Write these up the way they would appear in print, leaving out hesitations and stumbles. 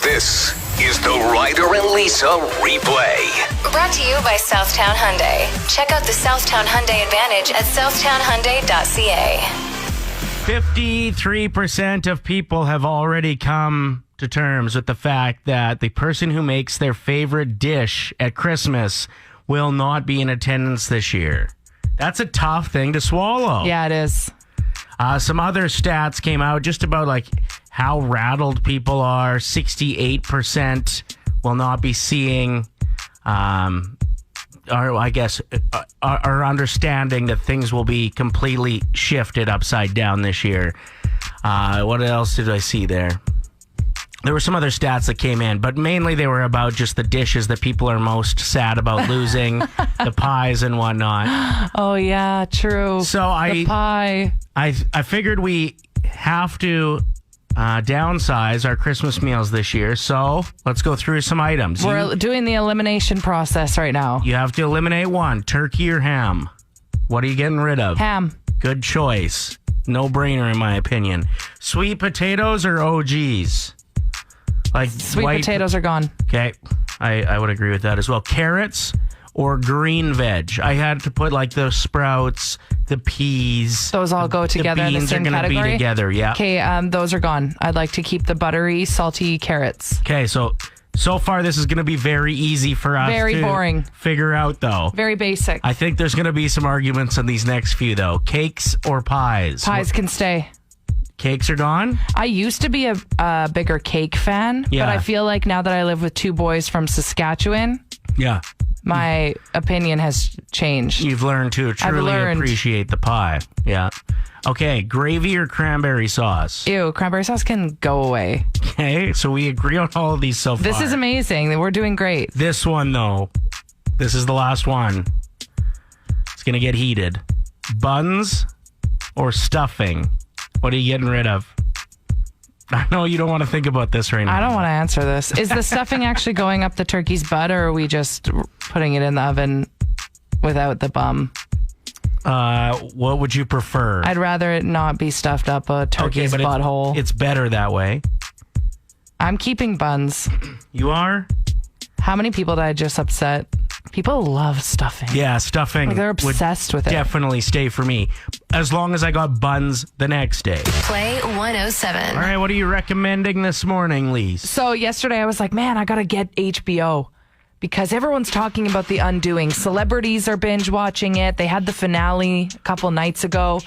This is the Ryder and Lisa replay. Brought to you by Southtown Hyundai. Check out the Southtown Hyundai Advantage at southtownhyundai.ca. 53% of people have already come to terms with the fact that the person who makes their favorite dish at Christmas will not be in attendance this year. That's a tough thing to swallow. Yeah, it is. Some other stats came out just about like how rattled people are. 68% will not be seeing, or I guess, are understanding that things will be completely shifted upside down this year. What else did I see there? There were some other stats that came in, but mainly they were about just the dishes that people are most sad about losing, the pies and whatnot. Oh, yeah, true. So the pie. I figured we have to downsize our Christmas meals this year, so let's go through some items. We're doing the elimination process right now. You have to eliminate one, turkey or ham. What are you getting rid of? Ham. Good choice. No brainer in my opinion. Sweet potatoes or OGs? Like Sweet potatoes are gone. Okay, I would agree with that as well. Carrots or green veg? I had to put like the sprouts, the peas. Those all go together in the same beans are category? going to be together, yeah. Okay, those are gone. I'd like to keep the buttery, salty carrots. Okay, so far this is going to be very easy for us Very to boring. figure out, though. Very basic. I think there's going to be some arguments on these next few, though. Cakes or pies? Pies can stay. Cakes are gone? I used to be a bigger cake fan, Yeah. but I feel like now that I live with two boys from Saskatchewan, Yeah. my opinion has changed. You've learned to truly appreciate the pie. Yeah. Okay, gravy or cranberry sauce? Ew, cranberry sauce can go away. Okay, so we agree on all of these so far. This is amazing. We're doing great. This one, though, this is the last one. It's going to get heated. Buns or stuffing? What are you getting rid of? I know you don't want to think about this right now. I don't want to answer this. Is the stuffing actually going up the turkey's butt, or are we just putting it in the oven without the bum? What would you prefer? I'd rather it not be stuffed up a turkey's butthole. It's better that way. I'm keeping buns. You are? How many people did I just upset? People love stuffing. Yeah, stuffing. Like they're obsessed with it. Definitely stay for me. As long as I got buns the next day. Play 107. All right, what are you recommending this morning, Lise? So yesterday I was like, man, I got to get HBO because everyone's talking about The Undoing. Celebrities are binge watching it. They had the finale a couple nights ago.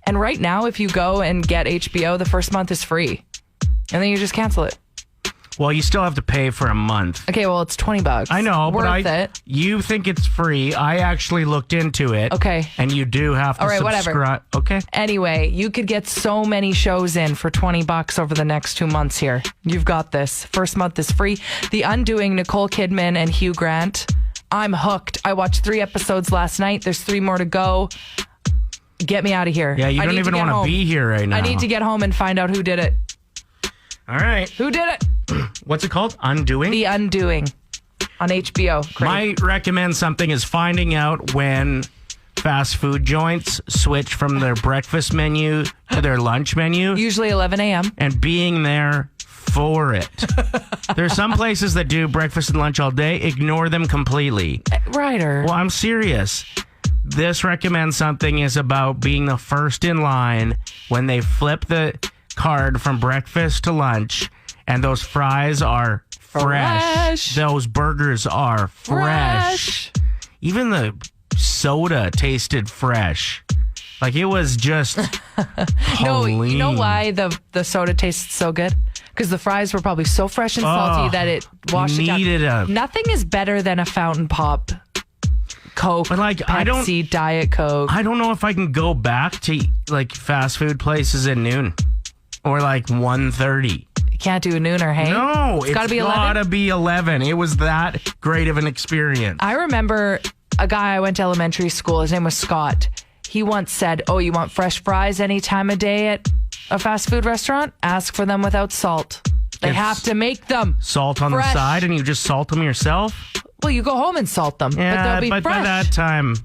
And right now, if you go and get HBO, the first month is free. And then you just cancel it. Well, you still have to pay for a month. Okay, well, it's $20. I know, Worth but it. You think it's free. I actually looked into it. Okay. And you do have to All right, subscribe. whatever. Okay. Anyway, you could get so many shows in for $20 over the next 2 months here. You've got this. First month is free. The Undoing, Nicole Kidman and Hugh Grant. I'm hooked. I watched 3 episodes last night. There's 3 more to go. Get me out of here. Yeah, you don't even want to be here right now. I need to get home and find out who did it. All right. Who did it? What's it called? Undoing? The Undoing on HBO. Great. Might recommend something is finding out when fast food joints switch from their breakfast menu to their lunch menu. Usually 11 a.m. And being there for it. There's some places that do breakfast and lunch all day. Ignore them completely. Ryder. Well, I'm serious. This recommends something is about being the first in line when they flip the card from breakfast to lunch, and those fries are fresh. Those burgers are fresh. Even the soda tasted fresh. Like it was just No, holy. you know why the soda tastes so good? Because the fries were probably so fresh and salty that it washed it down. Nothing is better than a fountain pop. Coke, but like Pepsi, Diet Coke. I don't know if I can go back to like fast food places at noon or like 1:30. You can't do a nooner, hey? No, it's gotta be 11. Gotta be 11. It was that great of an experience. I remember a guy I went to elementary school. His name was Scott. He once said, "Oh, you want fresh fries any time of day at a fast food restaurant? Ask for them without salt. They have to make them salt on fresh. the side, and you just salt them yourself." Well, you go home and salt them, but they'll be fresh. By that time,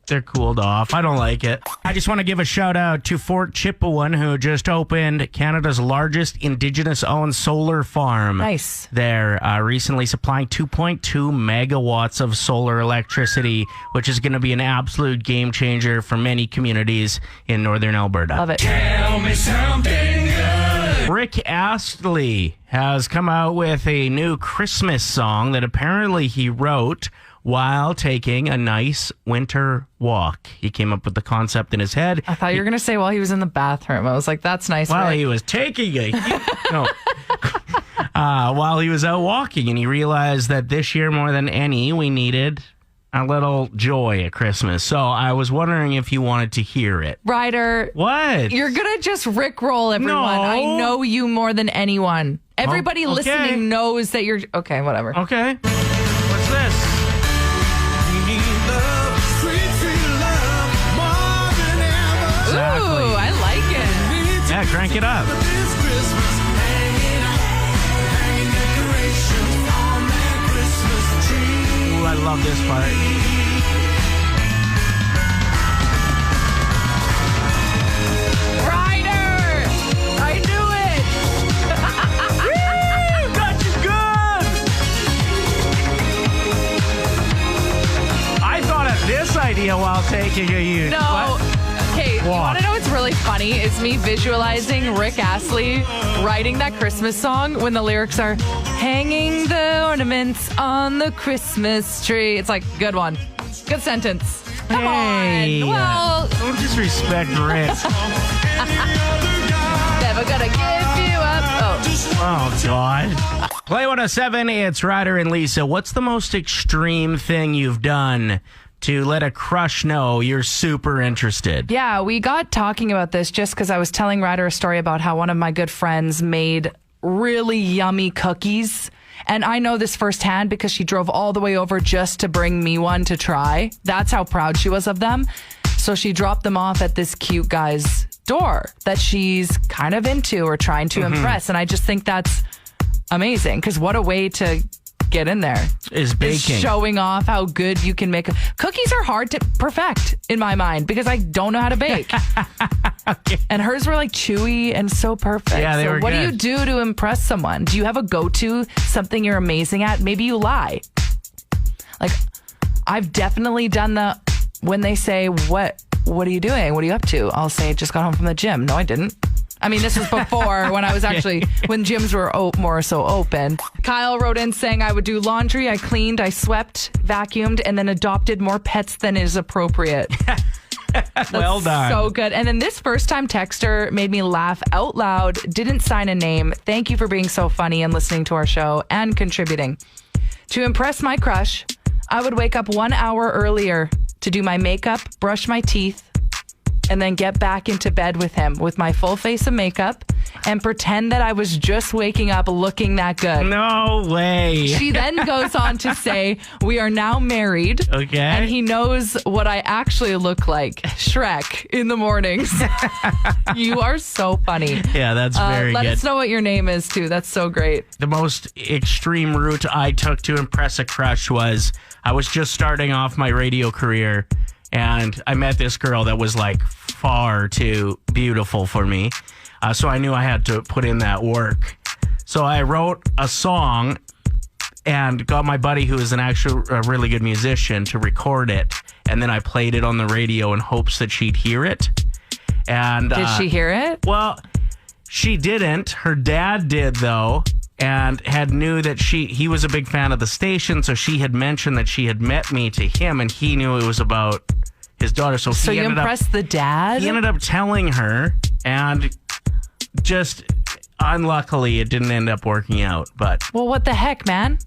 they're cooled off. I don't like it. I just want to give a shout out to Fort Chipewyan, who just opened Canada's largest Indigenous-owned solar farm. Nice. They're recently supplying 2.2 megawatts of solar electricity, which is going to be an absolute game changer for many communities in northern Alberta. Love it. Tell me something good. Rick Astley has come out with a new Christmas song that apparently he wrote while taking a nice winter walk. He came up with the concept in his head. I thought you were going to say while he was in the bathroom. I was like, that's nice. While Rick. he was taking while he was out walking, and he realized that this year more than any, we needed a little joy at Christmas. So I was wondering if you wanted to hear it. Ryder, What? you're going to just Rickroll everyone. No. I know you more than anyone. Everybody okay. listening knows that you're... Okay, whatever. Okay. What's this? Exactly. Ooh, I like it. Yeah, crank it up. Ooh, I love this part. Ryder! I knew it! Got you good! I thought of this idea while taking a use. No. What? Okay, you Walk. want to know what's really funny? Is me visualizing Rick Astley writing that Christmas song when the lyrics are hanging the ornaments on the Christmas tree. It's like, good one. Good sentence. Come Hey. on. Well, Don't disrespect Rick. never gonna give you up. Oh, God. Play 107, it's Ryder and Lisa. What's the most extreme thing you've done to let a crush know you're super interested? Yeah, we got talking about this just because I was telling Ryder a story about how one of my good friends made really yummy cookies. And I know this firsthand because she drove all the way over just to bring me one to try. That's how proud she was of them. So she dropped them off at this cute guy's door that she's kind of into or trying to impress. And I just think that's amazing because what a way to get in there. Is baking. Showing off how good you can make. Cookies are hard to perfect in my mind because I don't know how to bake. Okay. And hers were like chewy and so perfect. Yeah, they so were what do you good. do to impress someone? Do you have a go-to, something you're amazing at? Maybe you lie. Like, I've definitely done the, when they say, what are you doing? What are you up to? I'll say, just got home from the gym. No, I didn't. I mean, this was before when I was actually, when gyms were more so open. Kyle wrote in saying I would do laundry, I cleaned, I swept, vacuumed, and then adopted more pets than is appropriate. Well done. So good. And then this first time texter made me laugh out loud, didn't sign a name. Thank you for being so funny and listening to our show and contributing. To impress my crush, I would wake up 1 hour earlier to do my makeup, brush my teeth, and then get back into bed with him with my full face of makeup and pretend that I was just waking up looking that good. No way. She then goes on to say, we are now married. Okay. And he knows what I actually look like, Shrek, in the mornings. You are so funny. Yeah, that's very Let good. us know what your name is, too. That's so great. The most extreme route I took to impress a crush was I was just starting off my radio career, and I met this girl that was like far too beautiful for me. So I knew I had to put in that work. So I wrote a song and got my buddy, who is a really good musician, to record it. And then I played it on the radio in hopes that she'd hear it. And Did she hear it? Well, she didn't. Her dad did, though, and knew that he was a big fan of the station. So she had mentioned that she had met me to him, and he knew it was about his daughter. So you impressed the dad? He ended up telling her, and just unluckily, it didn't end up working out. But Well, what the heck, man?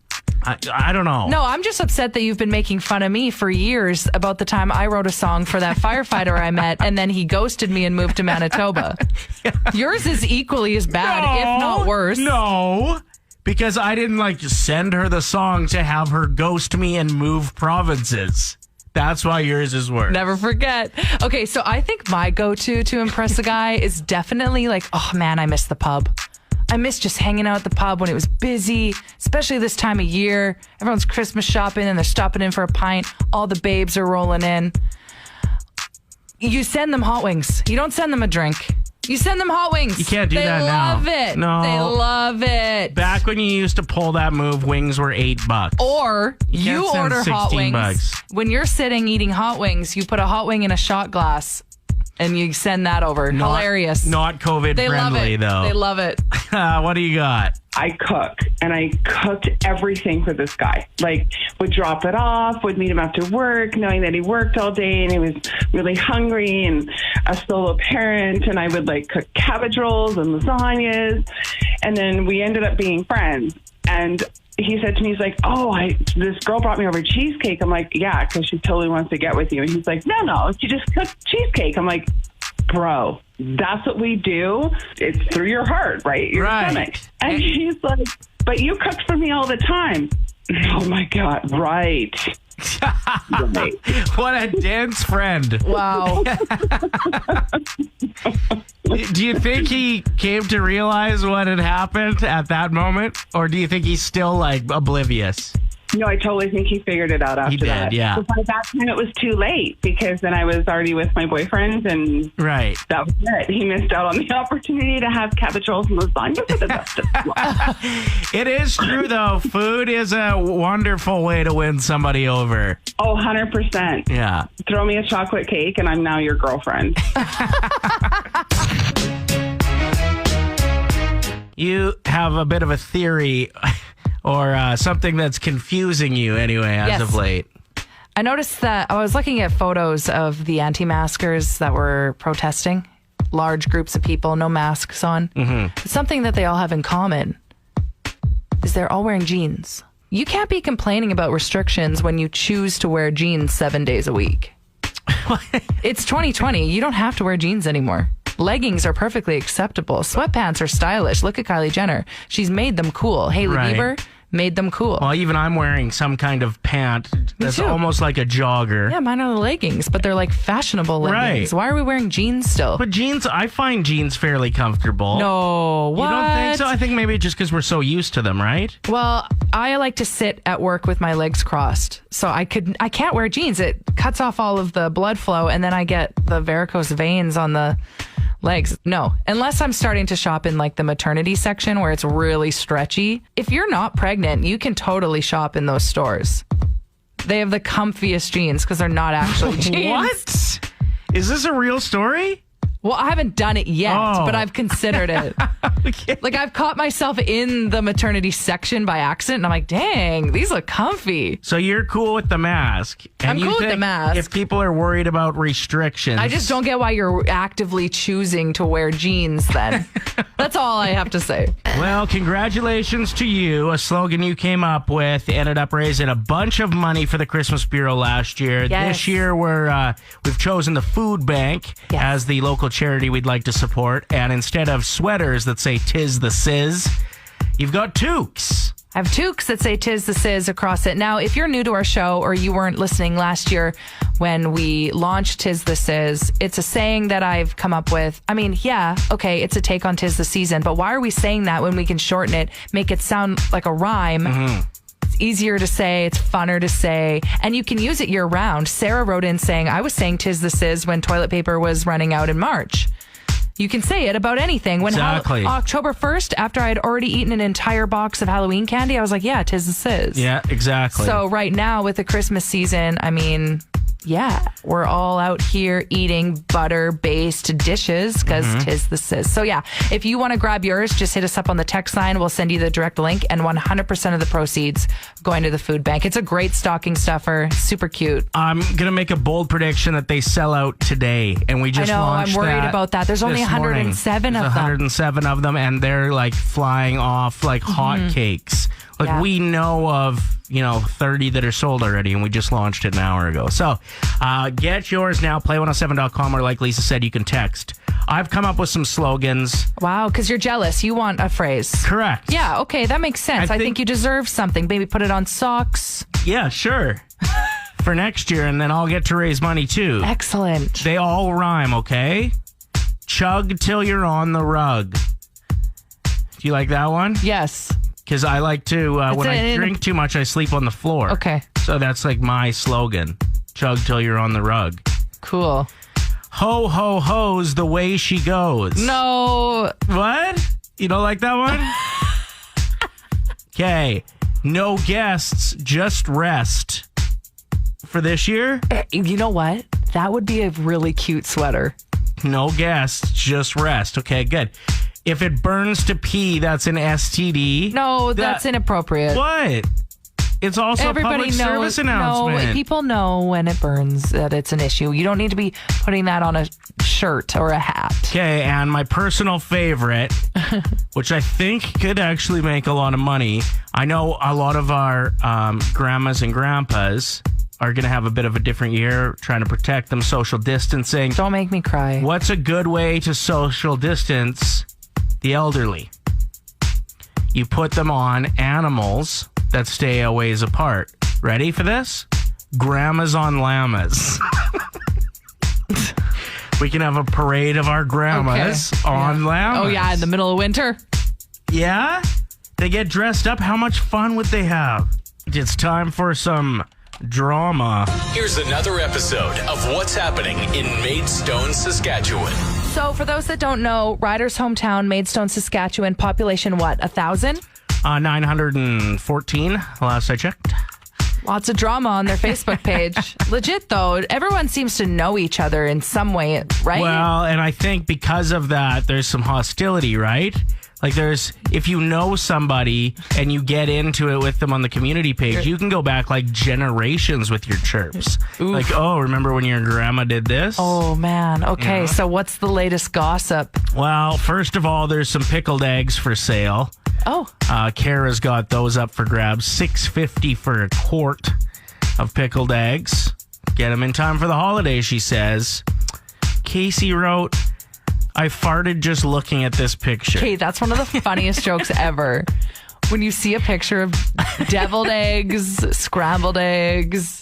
I don't know. No, I'm just upset that you've been making fun of me for years about the time I wrote a song for that firefighter I met, and then he ghosted me and moved to Manitoba. Yours is equally as bad, if not worse. No, because I didn't send her the song to have her ghost me and move provinces. That's why yours is worse. Never forget. Okay, so I think my go-to to impress a guy is definitely oh man, I miss the pub. I miss just hanging out at the pub when it was busy, especially this time of year. Everyone's Christmas shopping and they're stopping in for a pint. All the babes are rolling in. You send them hot wings. You don't send them a drink. You send them hot wings. You can't do that now. They love it. No. They love it. Back when you used to pull that move, wings were $8. Or you can't send order hot wings. $16. When you're sitting eating hot wings, you put a hot wing in a shot glass and you send that over. Hilarious. Not COVID They love friendly, it. though. They love it. What do you got? I cook, and I cooked everything for this guy. Like, would drop it off, would meet him after work, knowing that he worked all day and he was really hungry and a solo parent, and I would, like, cook cabbage rolls and lasagnas, and then we ended up being friends. And he said to me, he's like, this girl brought me over cheesecake. I'm like, yeah, because she totally wants to get with you. And he's like, no, she just cooked cheesecake. I'm like, bro, that's what we do. It's through your heart, right? Your stomach. And he's like, but you cook for me all the time. Oh my God, right. Right. What a dense friend. Wow. Do you think he came to realize what had happened at that moment? Or do you think he's still like oblivious? No, I totally think he figured it out after that. Yeah. But by that time, it was too late because then I was already with my boyfriend, and that was it. He missed out on the opportunity to have cabbage rolls and lasagna for the rest of his life. It is true, though. Food is a wonderful way to win somebody over. Oh, 100%. Yeah. Throw me a chocolate cake, and I'm now your girlfriend. You have a bit of a theory or something that's confusing you anyway as of late. I noticed that I was looking at photos of the anti-maskers that were protesting. Large groups of people, no masks on. Mm-hmm. Something that they all have in common is they're all wearing jeans. You can't be complaining about restrictions when you choose to wear jeans 7 days a week. It's 2020. You don't have to wear jeans anymore. Leggings are perfectly acceptable. Sweatpants are stylish. Look at Kylie Jenner. She's made them cool. Hailey Bieber made them cool. Well, even I'm wearing some kind of pant that's almost like a jogger. Yeah, mine are the leggings, but they're like fashionable leggings. Why are we wearing jeans still? But jeans, I find jeans fairly comfortable. No, what? You don't think so? I think maybe just because we're so used to them, right? Well, I like to sit at work with my legs crossed. So I can't wear jeans. It cuts off all of the blood flow, and then I get the varicose veins on the legs. No, unless I'm starting to shop in like the maternity section where it's really stretchy. If you're not pregnant, you can totally shop in those stores. They have the comfiest jeans because they're not actually jeans. What? Is this a real story? Well, I haven't done it yet, but I've considered it. Okay. Like, I've caught myself in the maternity section by accident, and I'm like, dang, these look comfy. So you're cool with the mask. And I'm cool with the mask. If people are worried about restrictions. I just don't get why you're actively choosing to wear jeans then. That's all I have to say. Well, congratulations to you. A slogan you came up with ended up raising a bunch of money for the Christmas Bureau last year. Yes. This year, we've chosen the Food Bank as the local charity we'd like to support. And instead of sweaters that say "'Tis the Sizz," you've got toques. I have toques that say "'Tis the Sizz" across it. Now, if you're new to our show or you weren't listening last year when we launched "'Tis the Sizz," it's a saying that I've come up with. I mean, yeah, okay, it's a take on "'Tis the Season," but why are we saying that when we can shorten it, make it sound like a rhyme? Mm-hmm. It's easier to say, it's funner to say, and you can use it year round. Sarah wrote in saying, I was saying "'Tis the Sizz" when toilet paper was running out in March. You can say it about anything. When exactly. October 1st, after I had already eaten an entire box of Halloween candy, I was like, yeah, "'Tis the Sizz." Yeah, exactly. So right now with the Christmas season, I mean, yeah, we're all out here eating butter-based dishes because "'Tis the Sizz." So yeah, if you want to grab yours, just hit us up on the text line. We'll send you the direct link, and 100% of the proceeds going to the food bank. It's a great stocking stuffer, super cute. I'm gonna make a bold prediction that they sell out today, and we just launched I'm worried about that. There's only 107 of them. 107 of them, and they're like flying off like hotcakes. Like we know of 30 that are sold already, and we just launched it an hour ago. So get yours now, play107.com, or like Lisa said, you can text. I've come up with some slogans. Wow, because you're jealous. You want a phrase. Correct. Yeah, okay, that makes sense. I think you deserve something. Maybe put it on socks. Yeah, sure. For next year, and then I'll get to raise money too. Excellent. They all rhyme, okay? Chug till you're on the rug. Do you like that one? Yes. Because I like to, when I drink too much, I sleep on the floor. Okay. So that's like my slogan. Chug till you're on the rug. Cool. Ho, ho, ho's the way she goes. No. What? You don't like that one? Okay. No guests, just rest. For this year? You know what? That would be a really cute sweater. No guests, just rest. Okay, good. If it burns to pee, that's an STD. No, that's inappropriate. What? It's also Everybody a public knows, service announcement. No, people know when it burns that it's an issue. You don't need to be putting that on a shirt or a hat. Okay, and my personal favorite, which I think could actually make a lot of money. I know a lot of our grandmas and grandpas are going to have a bit of a different year, trying to protect them, social distancing. Don't make me cry. What's a good way to social distance the elderly? You put them on animals that stay a ways apart. Ready for this? Grandmas on llamas. We can have a parade of our grandmas on llamas. Oh, yeah, in the middle of winter. Yeah? They get dressed up. How much fun would they have? It's time for some drama. Here's another episode of What's Happening in Maidstone, Saskatchewan. So, for those that don't know, Ryder's hometown, Maidstone, Saskatchewan, population what, 1,000? 914, last I checked. Lots of drama on their Facebook page. Legit, though, everyone seems to know each other in some way, right? Well, and I think because of that, there's some hostility, right? Like if you know somebody and you get into it with them on the community page, you can go back like generations with your chirps. Oof. Like, oh, remember when your grandma did this? Oh, man. Okay, Yeah. So what's the latest gossip? Well, first of all, there's some pickled eggs for sale. Oh. Kara's got those up for grabs. $6.50 for a quart of pickled eggs. Get them in time for the holidays, she says. Casey wrote, I farted just looking at this picture. Okay, that's one of the funniest jokes ever. When you see a picture of deviled eggs, scrambled eggs,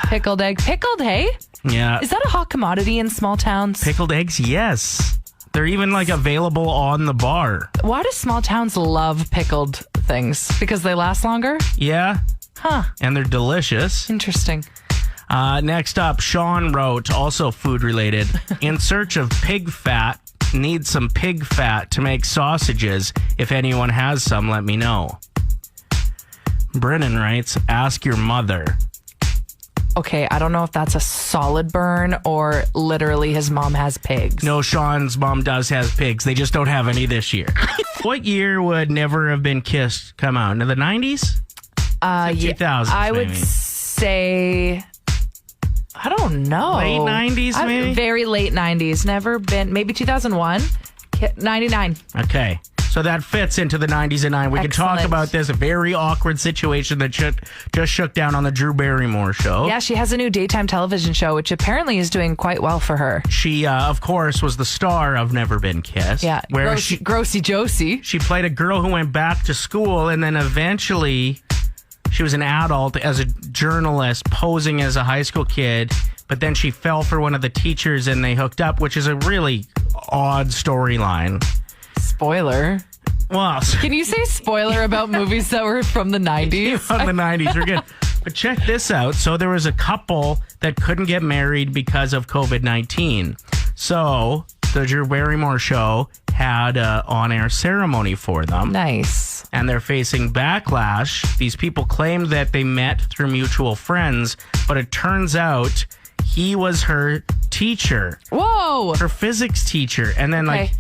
pickled hey? Yeah. Is that a hot commodity in small towns? Pickled eggs, yes. They're even like available on the bar. Why do small towns love pickled things? Because they last longer? Yeah. Huh. And they're delicious. Interesting. Next up, Sean wrote, also food related, in search of pig fat. Need some pig fat to make sausages. If anyone has some, let me know. Brennan writes, ask your mother. Okay, I don't know if that's a solid burn or literally his mom has pigs. No, Sean's mom does have pigs. They just don't have any this year. What year would Never Have Been Kissed come out? In the 90s? Yeah, 2000s, I would maybe. say, I don't know. Late 90s, maybe? Very late 90s. Never been, maybe 2001? 99. Okay. So that fits into the 90s and 90s. We can talk Excellent. about this very awkward situation that just shook down on the Drew Barrymore show. Yeah, she has a new daytime television show, which apparently is doing quite well for her. She, of course, was the star of Never Been Kissed. Yeah, Where Grossy Josie. she played a girl who went back to school, and then eventually she was an adult as a journalist posing as a high school kid, but then she fell for one of the teachers and they hooked up, which is a really odd storyline. Spoiler. Well, Can you say spoiler about movies that were from the 90s? from the 90s, we're good. But check this out. So there was a couple that couldn't get married because of COVID-19. So the Drew Barrymore show had an on-air ceremony for them. Nice. And they're facing backlash. These people claimed that they met through mutual friends, but it turns out he was her teacher, Whoa. her physics teacher. And then Okay. like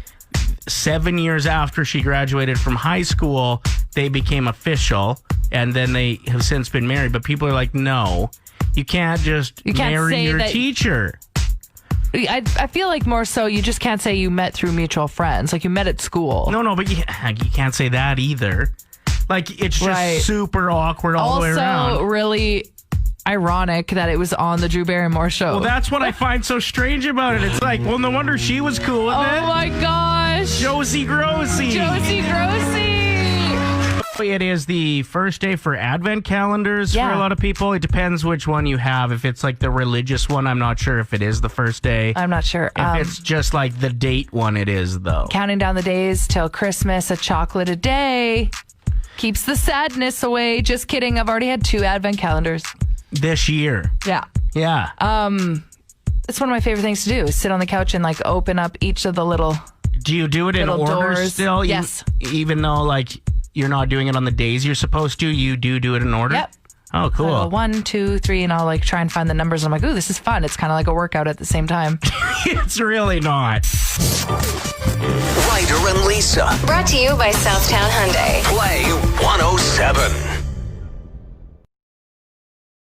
7 years after she graduated from high school, they became official, and then they have since been married. But people are like, no, you can't just You can't marry say your that- teacher. I feel like more so you just can't say you met through mutual friends. Like you met at school. No, but you can't say that either. Like, it's just Right. super awkward all the way around. Also, really ironic that it was on the Drew Barrymore show. Well, that's what I find so strange about it. It's like, well, no wonder she was cool with oh it. my gosh. Josie Grossi. Josie Grossi. It is the first day for Advent calendars for Yeah. a lot of people. It depends which one you have. If it's like the religious one, I'm not sure if it is the first day. I'm not sure. If it's just like the date one, it is, though. Counting down the days till Christmas, a chocolate a day keeps the sadness away. Just kidding. I've already had 2 Advent calendars. This year. Yeah. Yeah. It's one of my favorite things to do is sit on the couch and like open up each of the little. Do you do it in Little order doors. still? Yes. Even though like you're not doing it on the days you're supposed to, you do it in order? Yep. Oh, cool. So 1, 2, 3, and I'll like try and find the numbers. I'm like, ooh, this is fun. It's kind of like a workout at the same time. It's really not. Ryder and Lisa. Brought to you by Southtown Hyundai. Play 107.